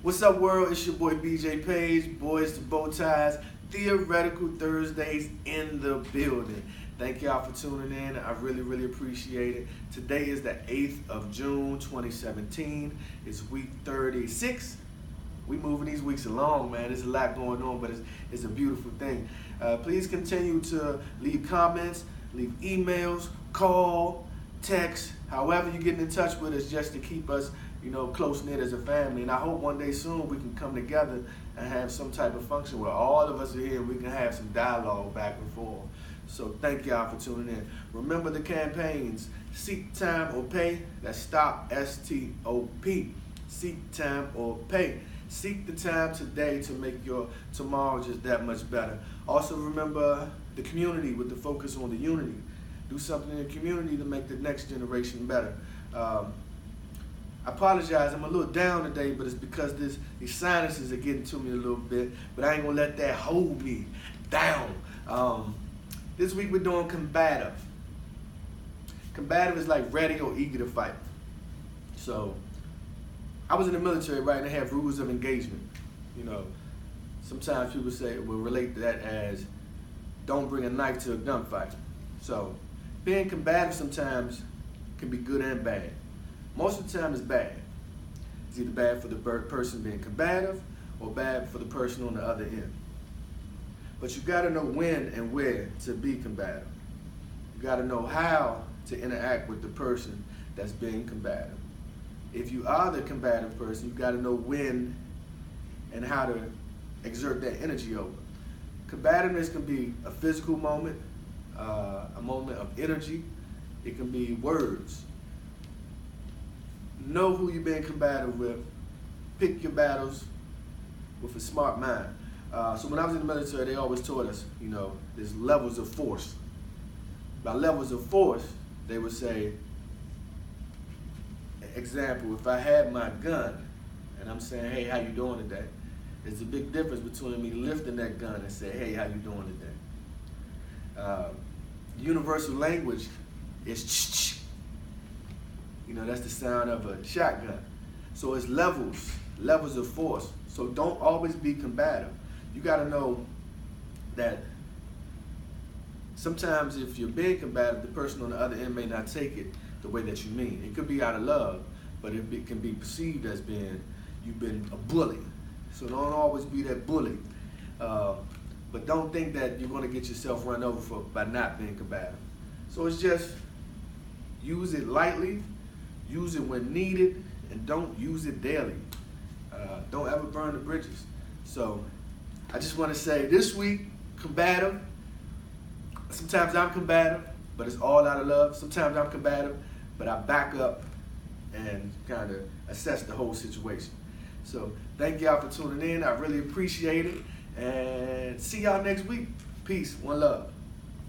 What's up, world? It's your boy BJ Page, Boys to Bow Ties, Theoretical Thursdays in the building. Thank y'all for tuning in. I really appreciate it. Today is the 8th of June, 2017. It's week 36. We moving these weeks along, man. There's a lot going on, but it's a beautiful thing. Please continue to leave comments, leave emails, call, text, however you're getting in touch with us, just to keep us close-knit as a family. And I hope one day soon we can come together and have some type of function where all of us are here and we can have some dialogue back and forth. So thank y'all for tuning in. Remember the campaigns: Seek Time or Pay. That's STOP, S-T-O-P. Seek Time or Pay. Seek the time today to make your tomorrow just that much better. Also remember the community, with the focus on the unity. Do something in the community to make the next generation better. I apologize, I'm a little down today, but it's because these sinuses are getting to me a little bit, but I ain't gonna let that hold me down. This week we're doing combative. Combative is like ready or eager to fight. So, I was in the military, right, and they have rules of engagement. Sometimes people will relate to that as don't bring a knife to a gunfight. So, being combative sometimes can be good and bad. Most of the time it's bad. It's either bad for the person being combative or bad for the person on the other end. But you gotta know when and where to be combative. You gotta know how to interact with the person that's being combative. If you are the combative person, you gotta know when and how to exert that energy over. Combativeness can be a physical moment, a moment of energy. It can be words. Know who you're being combative with. Pick your battles with a smart mind. So when I was in the military, they always taught us, there's levels of force. By levels of force, they would say, example, if I had my gun and I'm saying, hey, how you doing today? There's a big difference between me lifting that gun and saying, hey, how you doing today? Universal language is ch-ch. That's the sound of a shotgun. So it's levels of force. So don't always be combative. You gotta know that sometimes if you're being combative, the person on the other end may not take it the way that you mean. It could be out of love, but it can be perceived as you've been a bully. So don't always be that bully. But don't think that you're gonna get yourself run over by not being combative. So it's just use it lightly. Use it when needed, and don't use it daily. Don't ever burn the bridges. So I just want to say this week, combative. Sometimes I'm combative, but it's all out of love. Sometimes I'm combative, but I back up and kind of assess the whole situation. So thank y'all for tuning in. I really appreciate it. And see y'all next week. Peace. One love.